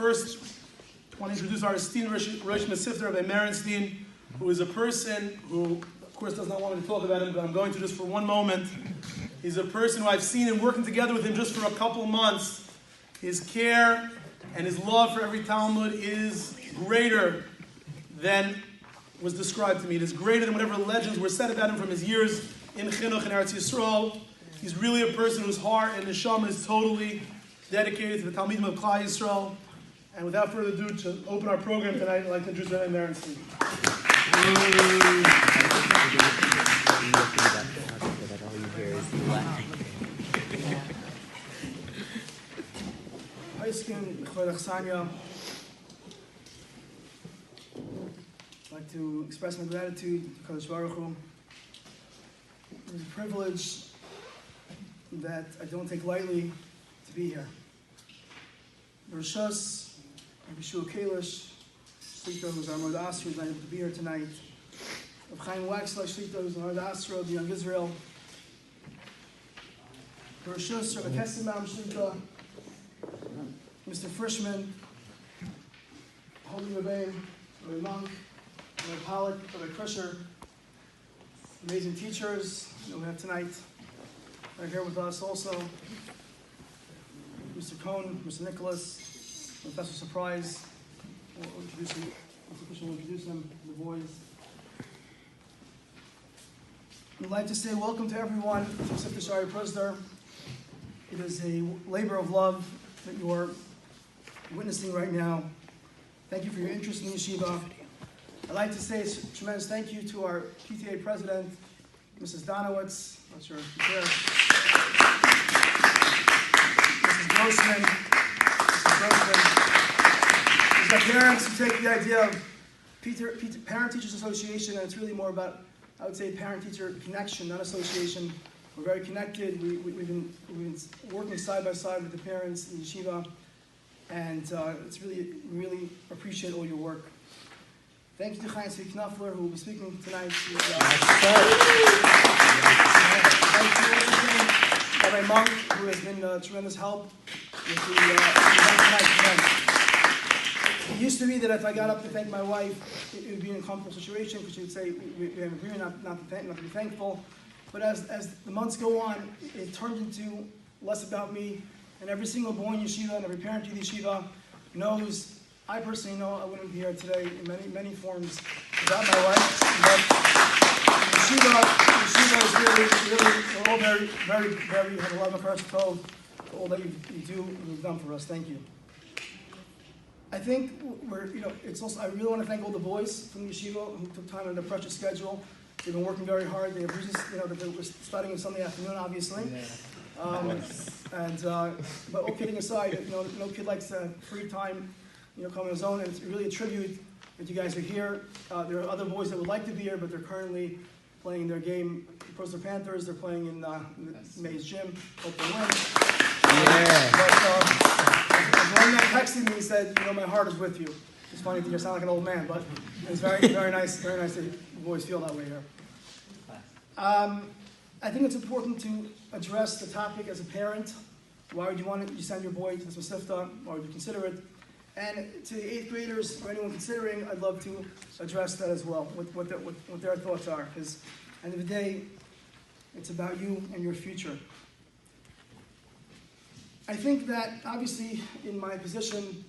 First, I want to introduce our esteemed Rosh Mesivta, Rabbi Merenstein, who is a person who, of course, does not want me to talk about him, but I'm going to just for one moment. He's a person who I've seen him working together with him just for a couple months. His care and his love for every Talmud is greater than was described to me. It is greater than whatever legends were said about him from his years in Chinuch and Eretz Yisrael. He's really a person whose heart and neshama is totally dedicated to the Talmidim of Klal Yisrael. And without further ado, to open our program tonight, I'd like to introduce Rabbi Merenstein. I'd like to express my gratitude to Kadosh Baruch Hu. It is a privilege that I don't take lightly to be here. Rosh, Rabbi Shua Kalish, Shlita, who's our Mord Asra, is not able to be here tonight. Rabbi Chaim Waxler, Shlita, who's our Mord Asra of the Young Israel. Rosh, Rabbi Kessimam, Shlita, Mr. Frischman, Holy Rabbi, Rabbi Monk, Rabbi Pollack, Rabbi Crusher, amazing teachers that we have tonight. Right here with us also, Mr. Cohn, Mr. Nicholas, Professor Surprise. We'll introduce him. Mr. Christian will introduce them, the boys. I'd like to say welcome to everyone to Mesivta Shaarei Pruzdor. It is a labor of love that you are witnessing right now. Thank you for your interest in yeshiva. I'd like to say a tremendous thank you to our PTA president, Mrs. Donowitz. Not sure if she's there. Mrs. Grossman. We've got parents who take the idea of Parent-Teachers Association, and it's really more about, I would say, parent-teacher connection, not association. We're very connected. We've been working side by side with the parents in yeshiva, and it's really appreciate all your work. Thank you to Chaim Tzvi Knafler, who will be speaking tonight. Rabbi Monk, who has been a tremendous help with the event tonight. It used to be that if I got up to thank my wife, it would be an uncomfortable situation because she would say, we have an agreement not to be thankful. But as the months go on, it turned into less about me. And every single boy in yeshiva and every parent in yeshiva knows, I personally know I wouldn't be here today in many forms without my wife. But yeshiva is really, we're all very, have a lot of hearts for all that you do and you've done for us. Thank you. I think it's also, I really want to thank all the boys from the yeshiva who took time out of their precious schedule. They've been working very hard. They have reasons, that they were studying on Sunday afternoon, obviously. But all kidding aside, no kid likes free time, come on his own, and it's really a tribute that you guys are here. There are other boys that would like to be here, but they're currently playing their game. The Pruzdor Panthers, they're playing in May's gym. Hope they win. But one man texted me and said, my heart is with you. It's funny that you sound like an old man, but it's very, very nice that you boys feel that way here. I think it's important to address the topic as a parent. Why would you want to send your boy to this Mesivta? Why would you consider it? And to the 8th graders, or anyone considering, I'd love to address that as well, what their thoughts are. Because at the end of the day, it's about you and your future. I think that, obviously, in my position,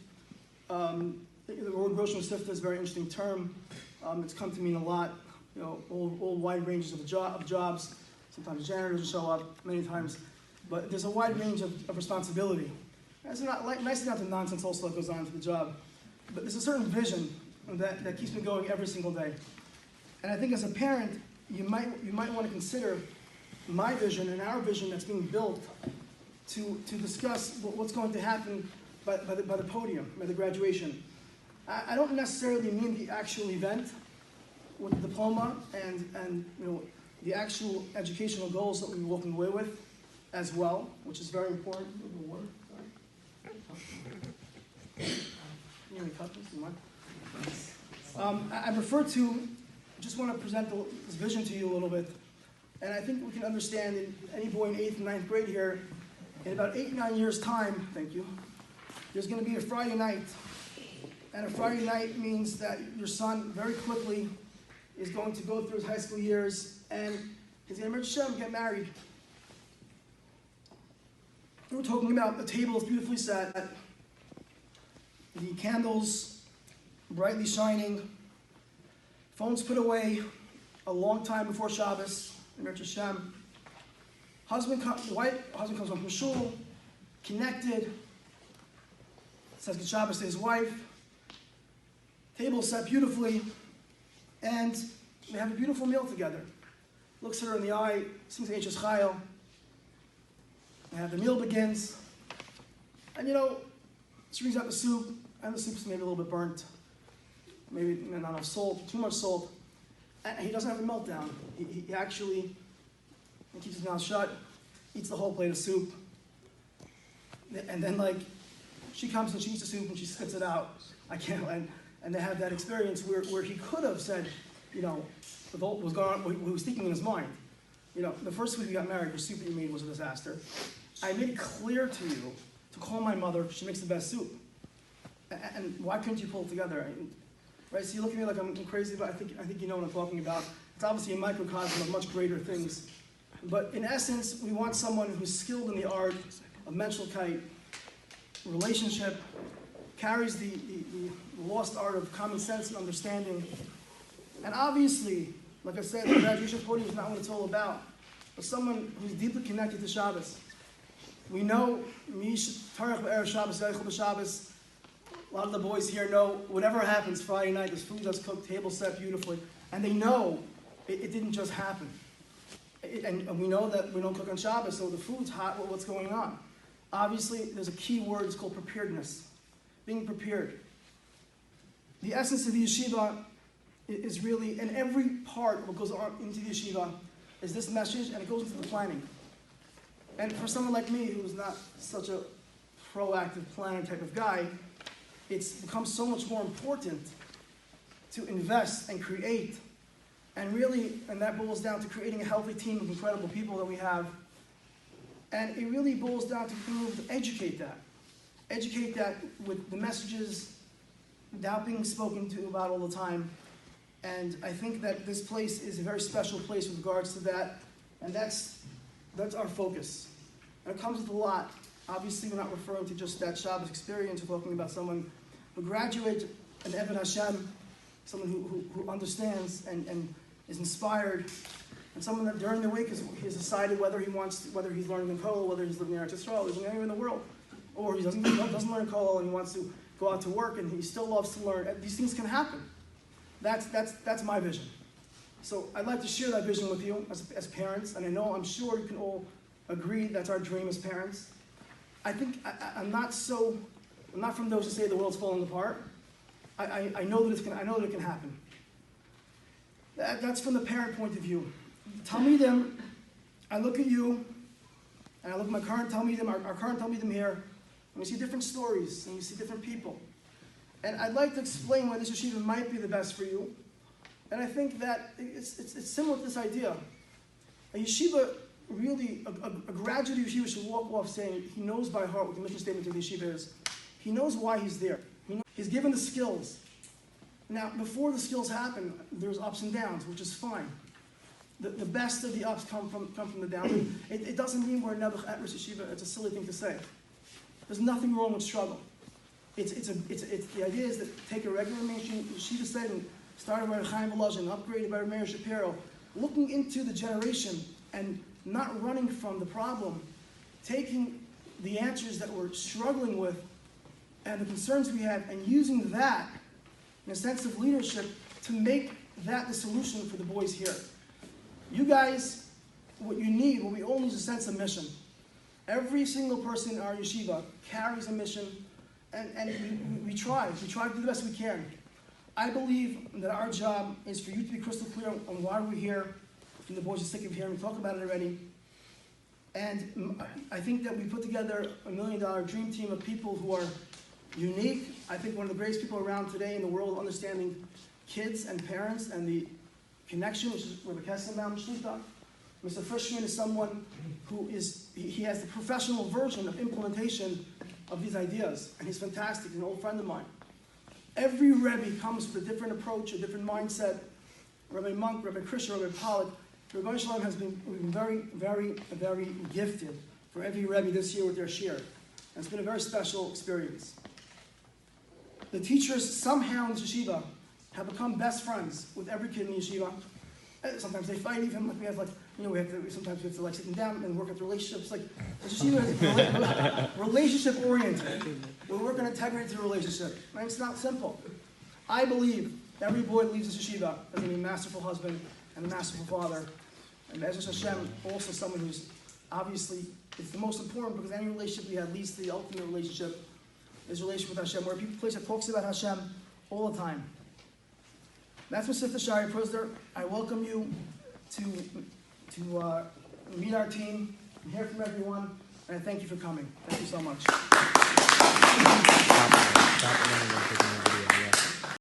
the word Rosh Mesivta is a very interesting term. It's come to mean a lot, all wide ranges of jobs. Sometimes janitors will show up, many times. But there's a wide range of responsibility. It's nice to have the nonsense also that goes on to the job. But there's a certain vision that keeps me going every single day. And I think as a parent, you might want to consider my vision and our vision that's being built to discuss what's going to happen by the podium, by the graduation. I don't necessarily mean the actual event with the diploma and the actual educational goals that we're walking away with as well, which is very important. I prefer to just want to present this vision to you a little bit, and I think we can understand any boy in 8th and 9th grade here, in about 8 or 9 years' time, thank you, there's going to be a Friday night. And a Friday night means that your son very quickly is going to go through his high school years and he's going to get married. We're talking about the table is beautifully set, the candles brightly shining, phones put away a long time before Shabbos, husband comes home from shul, connected, says good Shabbos to his wife, table set beautifully, and they have a beautiful meal together. Looks her in the eye, sings H's Chayil, and the meal begins. And she brings out the soup, and the soup's maybe a little bit burnt, maybe not enough salt, too much salt. And he doesn't have a meltdown. He actually keeps his mouth shut, eats the whole plate of soup, and then she comes and she eats the soup and she spits it out. I can't. And they have that experience where he could have said, with what was going on, what he was thinking in his mind. The first week we got married, the soup that you made was a disaster. I made it clear to you to call my mother. She makes the best soup. And why couldn't you pull it together? Right? So you look at me like I'm crazy, but I think you know what I'm talking about. It's obviously a microcosm of much greater things. But in essence, we want someone who's skilled in the art of menschlichkeit, relationship, carries the lost art of common sense and understanding. And obviously, like I said, the graduation podium is not what it's all about, but someone who's deeply connected to Shabbos. We know, Shabbos, a lot of the boys here know whatever happens Friday night, this food that's cooked, table set beautifully, and they know it didn't just happen. And we know that we don't cook on Shabbos, so the food's hot, what's going on? Obviously, there's a key word, it's called preparedness. Being prepared. The essence of the yeshiva is really, and every part of what goes on into the yeshiva is this message, and it goes into the planning. And for someone like me, who's not such a proactive planner type of guy, it's become so much more important to invest and create, and that boils down to creating a healthy team of incredible people that we have. And it really boils down to being able to educate that with the messages without being spoken to about all the time. And I think that this place is a very special place with regards to that, and that's our focus. And it comes with a lot. Obviously, we're not referring to just that Shabbos experience. We're talking about someone who graduated an Eved Hashem, someone who understands and is inspired, and someone that during the week has decided whether he's learning in Kollel, whether he's living in Eretz Yisrael, living anywhere in the world, or he doesn't learn Kollel and he wants to go out to work and he still loves to learn. These things can happen. That's my vision. So I'd like to share that vision with you as parents, and I'm sure you can all agree that's our dream as parents. I think I'm not from those who say the world's falling apart. I know that it can happen. That's from the parent point of view. Talmidim, I look at you, and I look at my current Talmidim, our current Talmidim here, and we see different stories, and we see different people. And I'd like to explain why this yeshiva might be the best for you. And I think that it's similar to this idea. A yeshiva, really, a graduate of yeshiva should walk off saying he knows by heart what the mission statement of the yeshiva is. He knows why he's there. He's given the skills. Now, before the skills happen, there's ups and downs, which is fine. The best of the ups come from the downs. It doesn't mean we're never at Rosh Yeshiva. It's a silly thing to say. There's nothing wrong with struggle. The idea is that take a regular mainstream yeshiva setting, started by Chaim Volozhin, upgraded by Meir Shapiro, looking into the generation and not running from the problem, taking the answers that we're struggling with and the concerns we have, and using that in a sense of leadership to make that the solution for the boys here. You guys, what you need, what we all need is a sense of mission. Every single person in our yeshiva carries a mission, and we try to do the best we can. I believe that our job is for you to be crystal clear on why we're here, and the boys are sick of hearing me talk about it already. And I think that we put together $1 million dream team of people who are unique. I think one of the greatest people around today in the world understanding kids and parents and the connection, which is Rabbi Kesselbaum Shlita. Mr. Frischman is someone who he has the professional version of implementation of these ideas, and he's fantastic, he's an old friend of mine. Every Rebbe comes with a different approach, a different mindset. Rabbi Monk, Rabbi Krishna, Rabbi Pollack, Rabbi Shalom has been very, very, very gifted for every Rebbe this year with their shir. And it's been a very special experience. The teachers somehow in yeshiva have become best friends with every kid in the yeshiva. Sometimes they fight even, like we have sometimes we have to like sit them down and work at relationships. Like the yeshiva is relationship oriented. We're working on integrity to the relationship. And it's not simple. I believe every boy that leaves this yeshiva is going to be a masterful husband and a masterful father. And Be'ezus Hashem, also someone who's obviously, it's the most important because any relationship we have leads to the ultimate relationship, is relationship with Hashem, where a place that talks about Hashem all the time. That's Mesivta Shaarei Pruzdor. I welcome you to meet our team and hear from everyone, and I thank you for coming. Thank you so much.